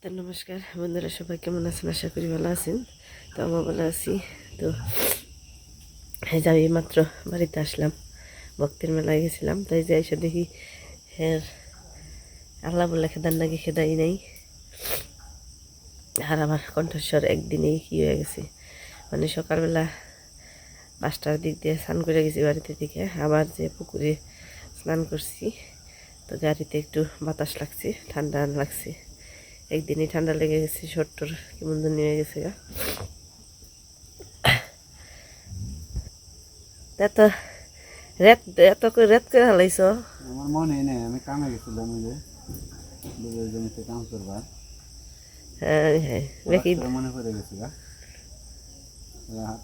তো নমস্কার বন্ধুরা, সবাই কেমন আছেন? আশা করি ভালো আছেন। তো আমরা ভালো আছি। তো এই যে আমি মাত্র বাড়িতে আসলাম, ভক্তের মেলায় গেছিলাম। তো এই যে এসে দেখি হ্যাঁ আল্লাহ বলে খেদার নাকি খেদাই নাই। আর আমার কণ্ঠস্বর একদিনেই কী হয়ে গেছে, মানে সকালবেলা 5টার দিক দিয়ে স্নান করে গেছি বাড়িতে থেকে, আবার যে পুকুরে স্নান করছি। তো গাড়িতে একটু বাতাস লাগছে, ঠান্ডা লাগছে, একদিনই ঠান্ডা লেগে গেছে, শরীর কেমন যেন নিয়ে গেছে গা। এত রেত এত করে রেত করে হালাইছ। আমার মনে নেই, আমি কামে গেছিলাম ওই যে দুধের জমিতে কাম করবার। হ্যাঁ হ্যাঁ দেখি। মনে পড়ে গেছে গা,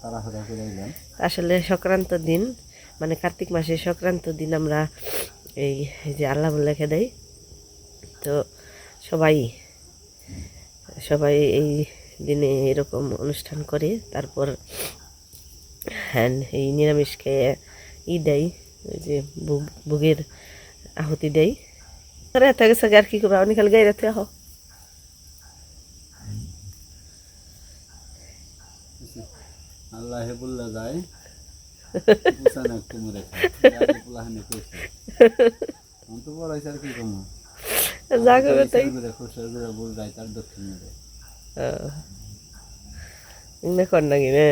তাড়াহুড়া করে এলাম। আসলে সংক্রান্ত দিন, মানে কার্তিক মাসের সংক্রান্ত দিন আমরা এই যে আল্লাহ লেখে দেয়। তো সবাই সবাই এই দিনে এরকম অনুষ্ঠান করে, তারপর হ্যাঁ এই নিরামিষ খেয়ে দেয়, ওই যে ভোগের আহুতি দেয়। এত গেছে আর কি করবো, আপনি খালি গাই রাতে আহ। আল্লাহ বললা যায় বুঝান একটু মরে খালাহানে কইছে আমি তো বড় আর কি কমু জাগবে তাই খুশার করে বল যায় তার দক্ষিণ মেরে কর নাকি না।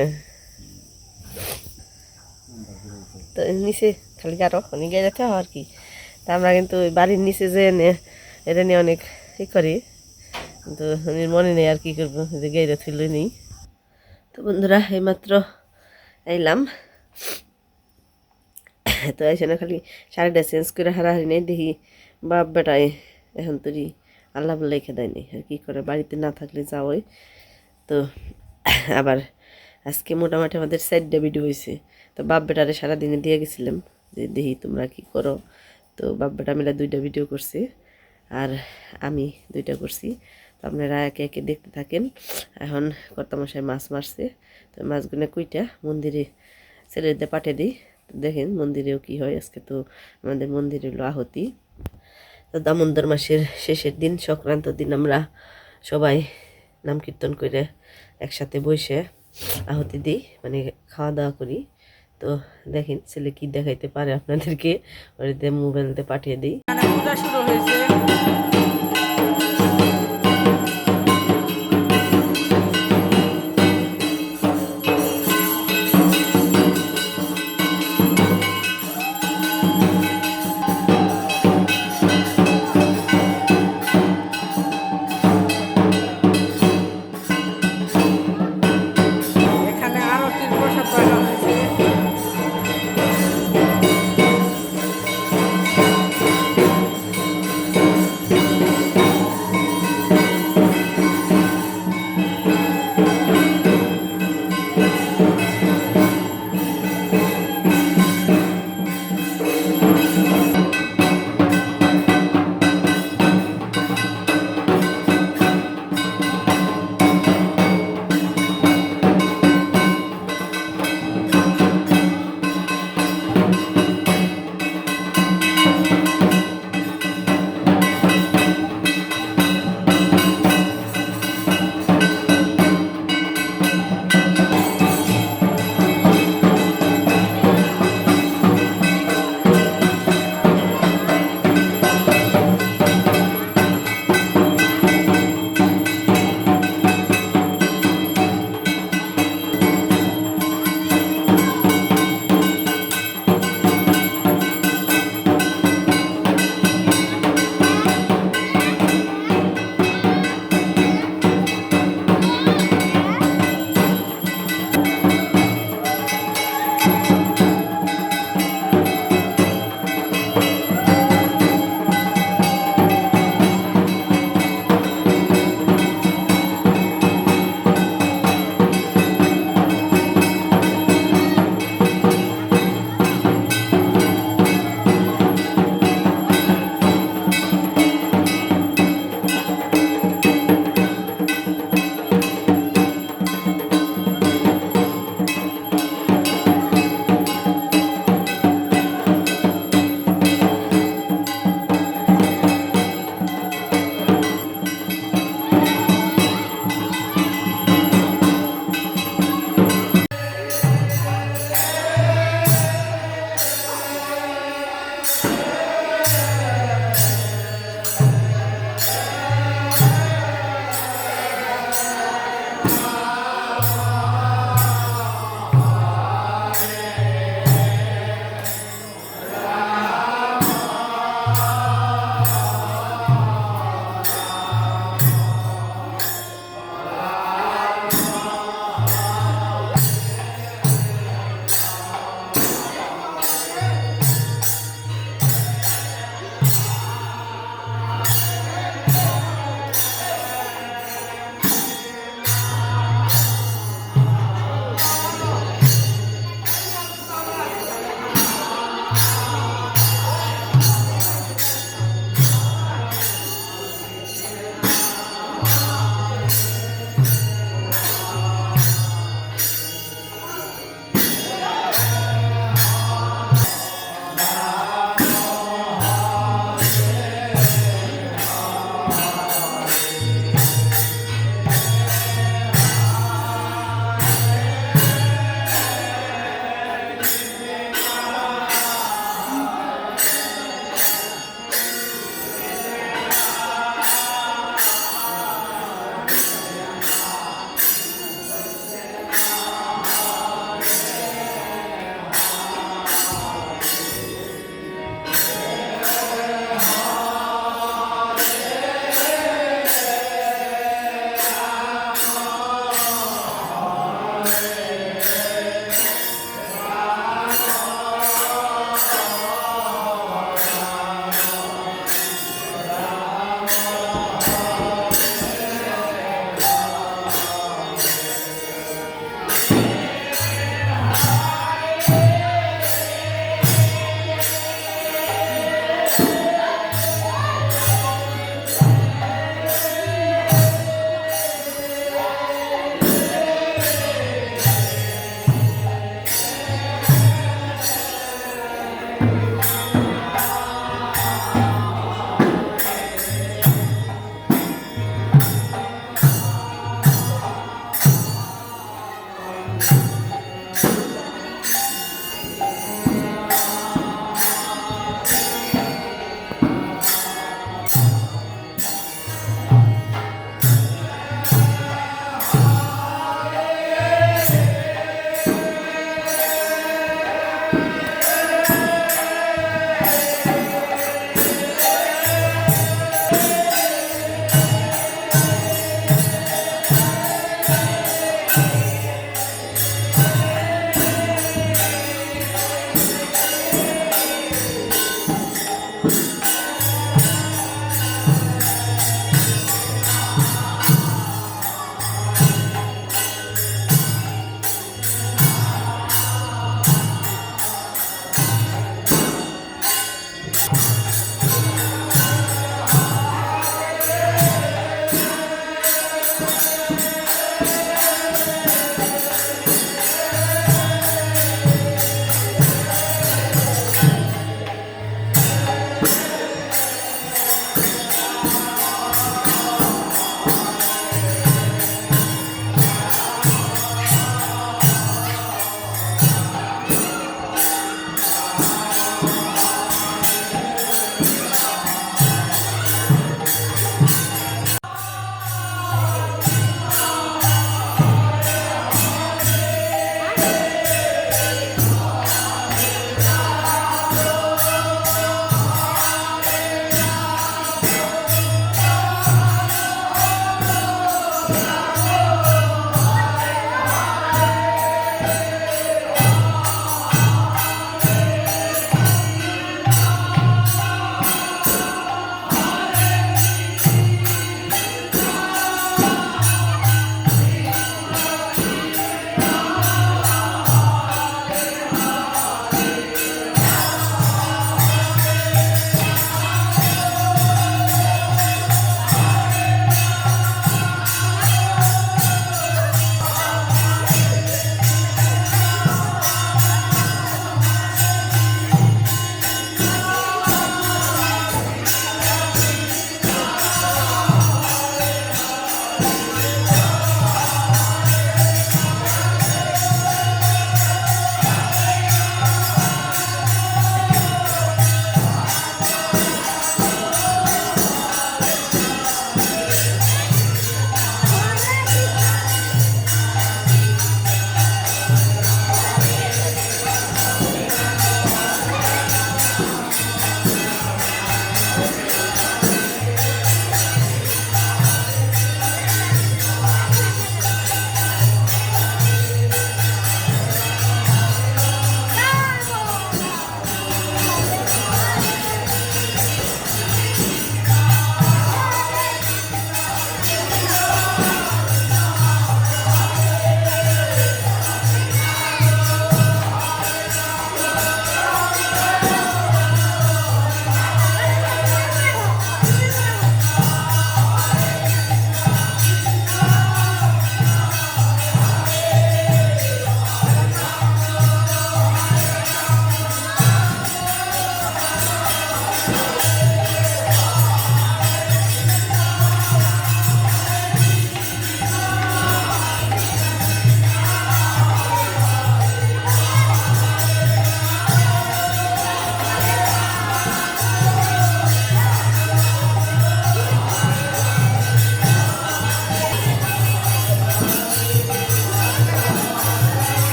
তো নিচে খালি গারো অনেক গাই যেতে আর কি। তা আমরা কিন্তু ওই বাড়ির নিচে যে এটা নিয়ে অনেক ই করি, কিন্তু মনে নেই আর কি করবো, যে গাইরা ছিল নেই। তো বন্ধুরা এইমাত্র আইলাম। তো এসে না খালি শাড়িটা চেঞ্জ করে হারাহারি নেই, দেখি বাপ বেটায় এখন তোরই আল্লাহ বলে রেখে দেয়নি, আর কি করে বাড়িতে না থাকলে যাওয়াই। তো আবার আজকে মোটামুটি আমাদের 4টা ভিডিও হয়েছে। তো বাপ বেটারে সারাদিনে দিয়ে গেছিলাম যে দেখি তোমরা কি করো। তো বাপ বেটা মিলে 2টা ভিডিও করছি, আর আমি 2টা করছি। তো আপনারা একে একে দেখতে থাকেন। এখন কর্তামশাই মাছ মারছে, তো মাছগুলো কুইটা মন্দিরে ছেলেদের পাঠিয়ে দিই। তো দেখেন মন্দিরেও কি হয়। আজকে তো আমাদের মন্দিরে হলো আহুতি। তো দামোদর মাসের শেষের দিন, সংক্রান্ত দিন আমরা সবাই নাম কীর্তন করে একসাথে বসে আহুতি দিই, মানে খাওয়া দাওয়া করি। তো দেখেন ছেলে কি দেখাইতে পারে আপনাদেরকে, ওইতে মোবাইলতে পাঠিয়ে দিই। শুরু হয়েছে।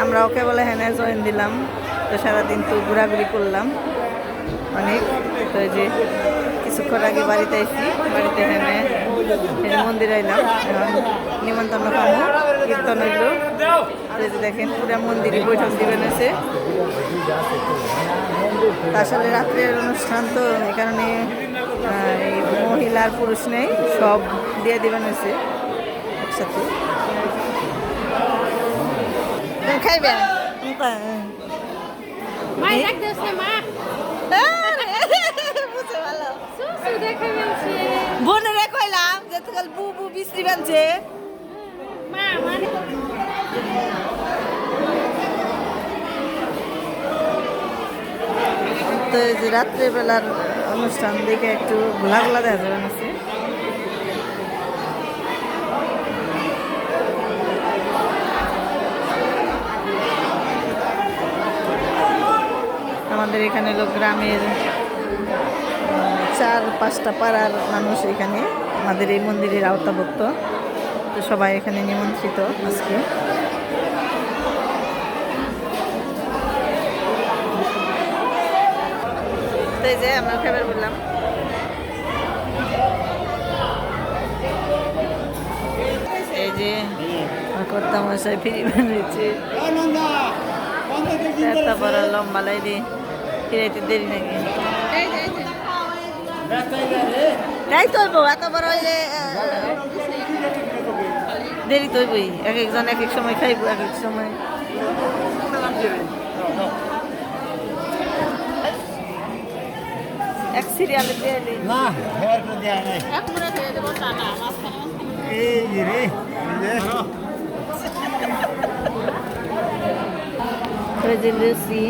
আমরা ওকে বলে হ্যাঁ জয়েন দিলাম। তো সারাদিন তো ঘোরাঘুরি করলাম অনেক। তো এই যে কিছুক্ষণ আগে বাড়িতে এসেছি, বাড়িতে হ্যাঁ মন্দিরে এলাম, এখন নিমন্ত্রণ খাবো, কীর্তন হইল। তো এই যে দেখেন পুরা মন্দিরে বৈঠক দিবেন আছে। আসলে রাত্রের অনুষ্ঠান তো এই কারণে এই মহিলা আর পুরুষ নেই, সব দিয়ে দিবেন হয়েছে একসাথে। খাইবে বুঝতে ভালো বোনেরে কইলাম যে কাল বুবু বিশ্রী বানছে তো এই যে রাত্রেবেলার অনুষ্ঠান দেখে একটু ঘোলা ঘোলা দেখা যাবে নিচে আমাদের এখানে লোক গ্রামের 4-5টা পাড়ার মানুষ এখানে আমাদের এই মন্দিরের আওতাভুক্ত তো সবাই এখানে নিমন্ত্রিত আজকে তো এই যে আমরা খাবার বললাম এই যে কর্তা মশাই ফিরি বানিয়েছে এত বড় লম্বা লাইদি ফিরাইতে দেরি নাকি তাই তো এত বড় দেরি তো বই এক একজন এক এক সময় খাইবো এক এক সময় এক সিরিয়ালে দিয়ে না হেয়ার করে দেয়া নাই এই রে লুচি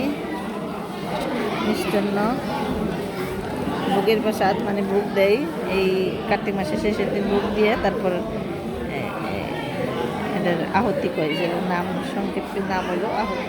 মিষ্টান্ন ভোগের প্রসাদ মানে ভোগ দেয় এই কার্তিক মাসের শেষের দিন ভোগ দিয়ে তারপর এটার আহুতি কয় যে নাম সংক্ষেপে নাম হলো আহুতি